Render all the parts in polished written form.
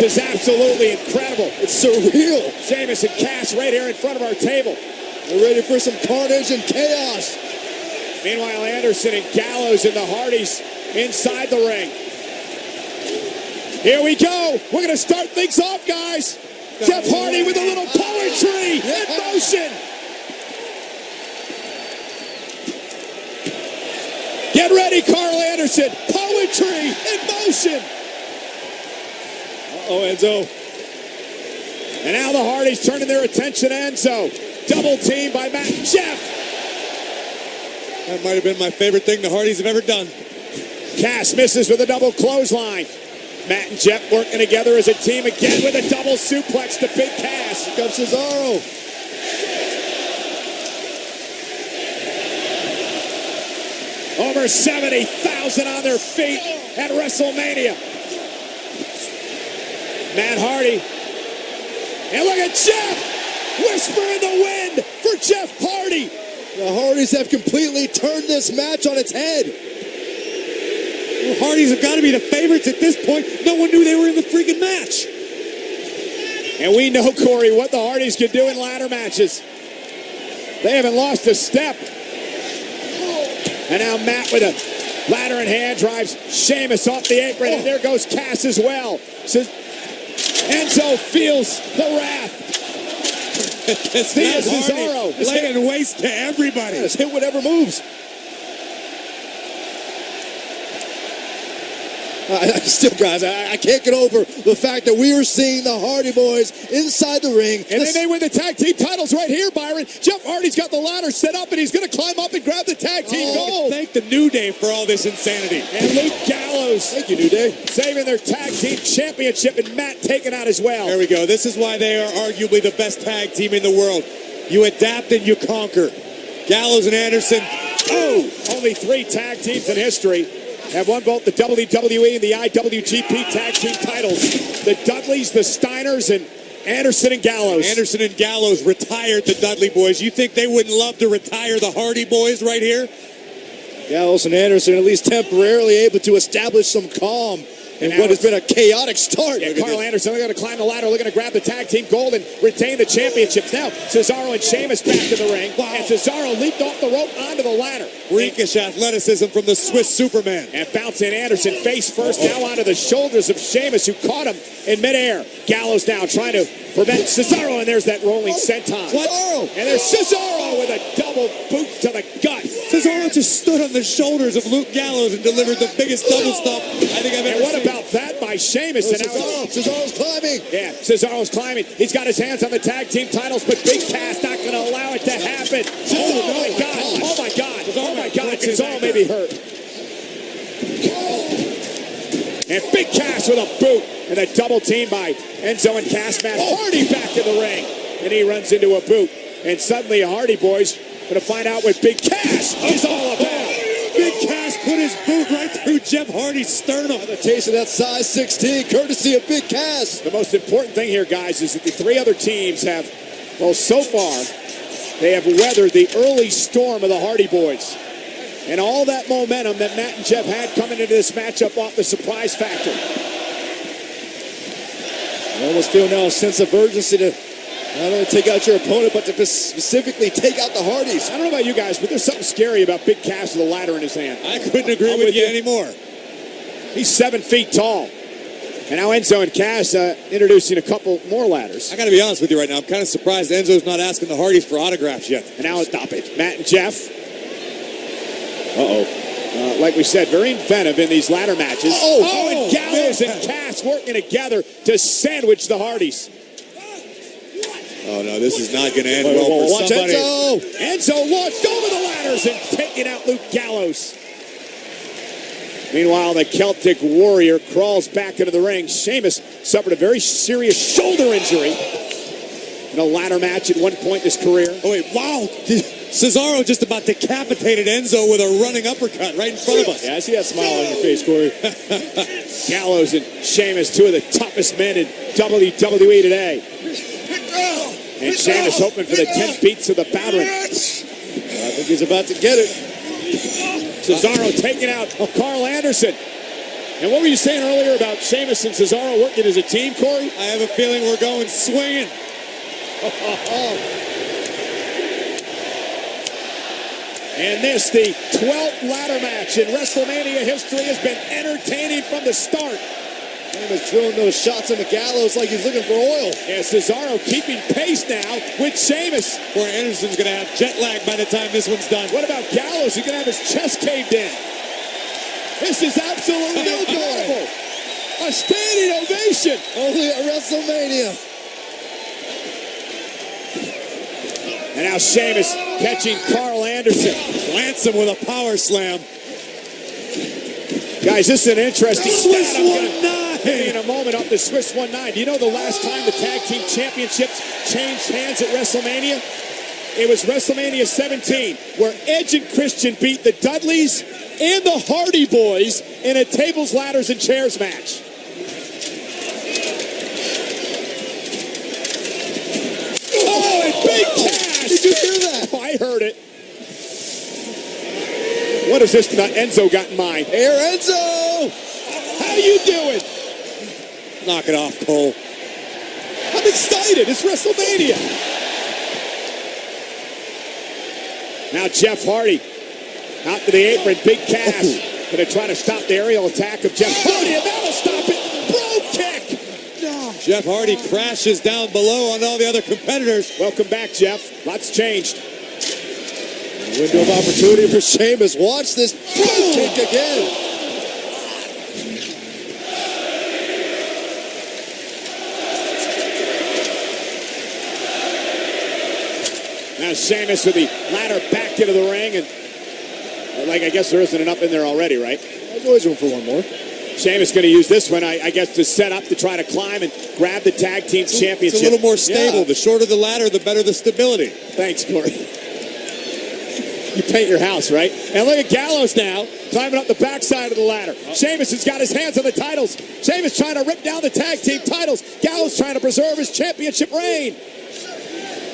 It's absolutely incredible. It's surreal. Sheamus and Cass right here in front of our table. We're ready for some carnage and chaos. Meanwhile, Anderson and Gallows and the Hardys inside the ring. Here we go. We're going to start things off, guys. Jeff Hardy with a little poetry in motion. Get ready, Carl Anderson. Poetry in motion. Uh-oh, Enzo. And now the Hardys turning their attention to Enzo. Double team by Matt and Jeff. That might have been my favorite thing the Hardys have ever done. Cass misses with a double clothesline. Matt and Jeff working together as a team again with a double suplex to Big Cass. Here comes Cesaro. Over 70,000 on their feet at Wrestlemania. Matt Hardy. And look at Jeff. Whisper in the wind for Jeff Hardy. The Hardys have completely turned this match on its head. The Hardys have got to be the favorites at this point. No one knew they were in the freaking match. And we know, Corey, what the Hardys can do in ladder matches. They haven't lost a step. And now Matt with a ladder in hand drives Sheamus off the apron. And there goes Cass as well. So Enzo feels the wrath. It's Cesaro laying waste to everybody. Just hit whatever moves. Guys, I can't get over the fact that we are seeing the Hardy Boys inside the ring. And then they win the tag team titles right here, Byron. Jeff Hardy's got the ladder set up, and he's going to climb up and grab the tag team gold. Thank the New Day for all this insanity. And Luke Gallows. Thank you, New Day. Saving their tag team championship, and Matt taken out as well. There we go. This is why they are arguably the best tag team in the world. You adapt and you conquer. Gallows and Anderson. Oh! Only 3 tag teams in history have won both the WWE and the IWGP tag team titles. The Dudleys, the Steiners, and Anderson and Gallows. Anderson and Gallows retired the Dudley Boys. You think they wouldn't love to retire the Hardy Boys right here? Gallows and Anderson at least temporarily able to establish some calm in what has been a chaotic start. Yeah, Carl Anderson, they're going to climb the ladder. They're going to grab the tag team gold and retain the championships. Now, Cesaro and Sheamus back to the ring. Wow. And Cesaro leaped off the rope onto the ladder. Freakish athleticism from the Swiss Superman. And bouncing Anderson face first now onto the shoulders of Sheamus, who caught him in midair. Gallows now trying to prevent Cesaro, and there's that rolling senton. Cesaro. And there's Cesaro with a double boot to the gut. Cesaro just stood on the shoulders of Luke Gallows and delivered the biggest double stomp I think I've ever seen. And what about that by Sheamus? And Cesaro's climbing. Yeah, Cesaro's climbing. He's got his hands on the tag team titles, but Big Cass not going to allow it to happen. Oh my God. Oh my God. Oh my God. Cesaro may be hurt. And Big Cass with a boot. And a double team by Enzo and Cass. Matt Hardy back in the ring. And he runs into a boot. And suddenly Hardy Boys going to find out what Big Cass is all about. Big Cass put his boot right through Jeff Hardy's sternum. The taste of that size 16, courtesy of Big Cass. The most important thing here, guys, is that the 3 other teams have, well, so far, they have weathered the early storm of the Hardy Boys. And all that momentum that Matt and Jeff had coming into this matchup off the surprise factor. I almost feel now a sense of urgency to not only take out your opponent, but to specifically take out the Hardys. I don't know about you guys, but there's something scary about Big Cass with a ladder in his hand. I couldn't agree with you anymore. He's 7 feet tall. And now Enzo and Cass introducing a couple more ladders. I got to be honest with you right now. I'm kind of surprised Enzo's not asking the Hardys for autographs yet. And now stop it. Matt and Jeff. Like we said, very inventive in these ladder matches. And Gallows and Cass working together to sandwich the Hardys. Oh, no, this is not going to end well for somebody. Enzo launched over the ladders and taking out Luke Gallows. Meanwhile, the Celtic Warrior crawls back into the ring. Sheamus suffered a very serious shoulder injury in a ladder match at one point in his career. Oh, wait, wow. Cesaro just about decapitated Enzo with a running uppercut right in front of us. Yeah, I see that smile on your face, Corey. Gallows and Sheamus, 2 of the toughest men in WWE today. And Sheamus hoping for the 10 beats of the Bowden. I think he's about to get it. Cesaro taking out Carl Anderson. And what were you saying earlier about Sheamus and Cesaro working as a team, Corey? I have a feeling we're going swinging. And this, the 12th ladder match in WrestleMania history, has been entertaining from the start. Sheamus drilling those shots in the Gallows like he's looking for oil. Yeah, Cesaro keeping pace now with Sheamus. Poor Anderson's going to have jet lag by the time this one's done. What about Gallows? He's going to have his chest caved in. This is absolutely incredible. A standing ovation. Only at WrestleMania. And now Sheamus catching Carl Anderson. Lance him with a power slam. Guys, this is an interesting Swiss stat. 1-9. In a moment off the Swiss 1-9. Do you know the last time the tag team championships changed hands at WrestleMania? It was WrestleMania 17, where Edge and Christian beat the Dudleys and the Hardy Boys in a tables, ladders, and chairs match. Oh, and big cash! Did you hear that? Oh, I heard it. What is this nut Enzo got in mind? Here, Enzo! How you doing? Knock it off, Cole. I'm excited. It's WrestleMania. Now Jeff Hardy out to the apron. Big Cass going to try to stop the aerial attack of Jeff Hardy, and that'll stop it. Bro kick. No. Jeff Hardy crashes down below on all the other competitors. Welcome back, Jeff. Lots changed. Window of opportunity for Sheamus. Watch this bro kick again. Now Sheamus with the ladder back into the ring, and like I guess there isn't enough in there already, right? There's always room for one more. Sheamus going to use this one, I guess, to set up to try to climb and grab the tag team championship. It's a little more stable. Yeah. The shorter the ladder, the better the stability. Thanks, Corey. You paint your house, right? And look at Gallows now, climbing up the backside of the ladder. Sheamus has got his hands on the titles. Sheamus trying to rip down the tag team titles. Gallows trying to preserve his championship reign.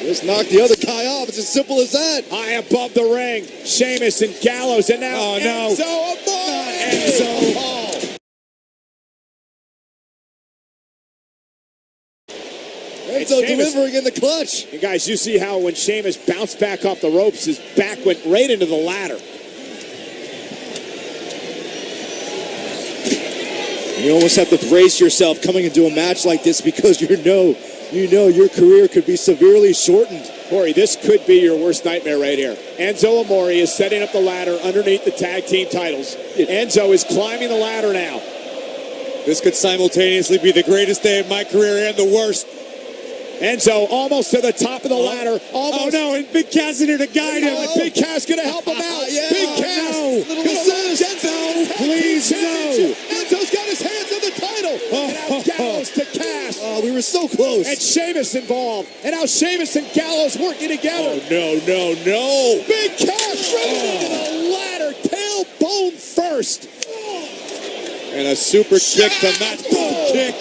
Just knock the other guy off. It's as simple as that. High above the ring, Sheamus and Gallows, and now Enzo Amore. Enzo Hall. Enzo delivering in the clutch. And guys, you see how when Sheamus bounced back off the ropes, his back went right into the ladder. You almost have to brace yourself coming into a match like this because you know your career could be severely shortened. Corey, this could be your worst nightmare right here. Enzo Amore is setting up the ladder underneath the tag team titles. Enzo is climbing the ladder now. This could simultaneously be the greatest day of my career and the worst. Enzo almost to the top of the ladder. Almost. Oh no, and Big Cass in here to guide him. And Big Cass going to help him out. Yeah. Big Cass. No. Gonna lose Enzo. Please, no. Enzo's got his hands on the title. And now Gallows to Cass. Oh, we were so close. And Sheamus involved. And now Sheamus and Gallows working together. Oh, no. Big Cass running into the ladder. Tailbone first. And a super kick to match. Boom kick.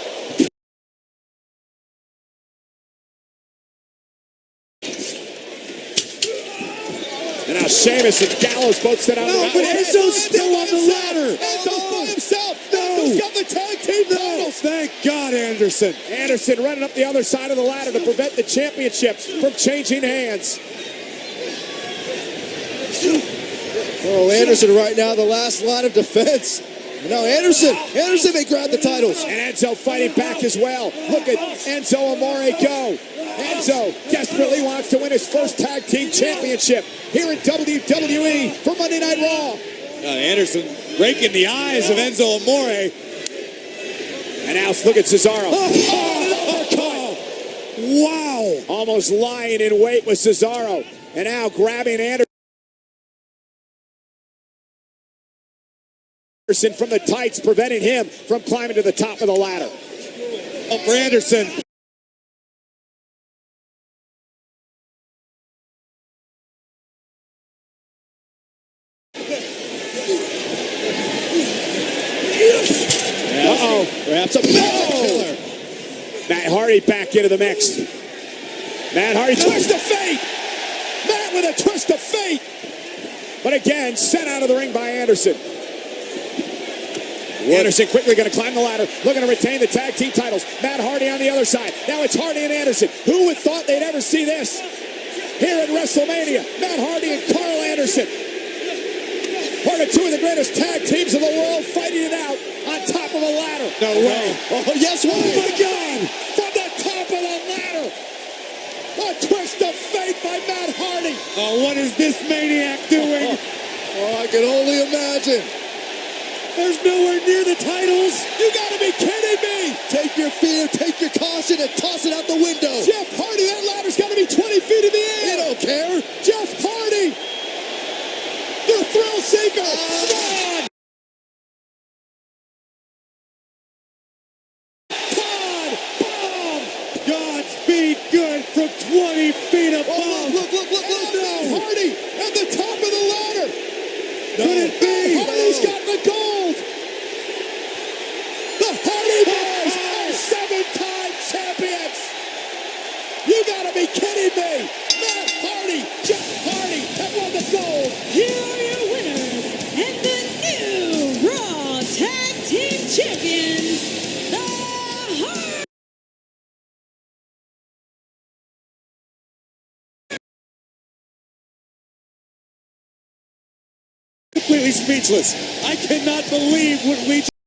And now Sheamus and Gallows both set out. No, but Enzo's still on the ladder. Enzo's by himself. Enzo's got the tag team titles. Thank God, Anderson. Anderson running up the other side of the ladder to prevent the championships from changing hands. Oh, Anderson right now, the last line of defense. And now Anderson may grab the titles. And Enzo fighting back as well. Look at Enzo Amore go. Enzo desperately wants to win his first tag team championship here in WWE for Monday Night Raw. Anderson raking the eyes of Enzo Amore. And now look at Cesaro. Wow. Almost lying in wait with Cesaro. And now grabbing Anderson from the tights, preventing him from climbing to the top of the ladder. Up for Anderson. Uh-oh. Perhaps a killer. Matt Hardy back into the mix. Matt Hardy, twist of fate. Matt with a twist of fate. But again, sent out of the ring by Anderson. Anderson quickly going to climb the ladder, looking to retain the tag team titles. Matt Hardy on the other side. Now it's Hardy and Anderson. Who would thought they'd ever see this here at Wrestlemania? Matt Hardy and Carl Anderson. One of two of the greatest tag teams in the world fighting it out on top of a ladder. No way. Oh, yes, why? Oh my God! From the top of the ladder. A twist of fate by Matt Hardy. Oh, what is this maniac doing? Oh, I can only imagine. There's nowhere near the titles. You gotta be kidding me! Take your fear, take your caution, and toss it out the window. Jeff Hardy, that ladder's gotta be 20 feet in the air! You don't care. Jeff Hardy! The thrill seeker! Todd! Todd! Bomb! Godspeed good from 20 feet above. Oh, look. No! Hardy at the top of the ladder! No. Could it be? Hardy's got the gold! The Hardy Boys are 7-time champions! You gotta be kidding me! Matt Hardy, Jeff Hardy have won the gold! Here are your winners and the new Raw Tag Team Champions, the Hard. Completely speechless. I cannot believe what we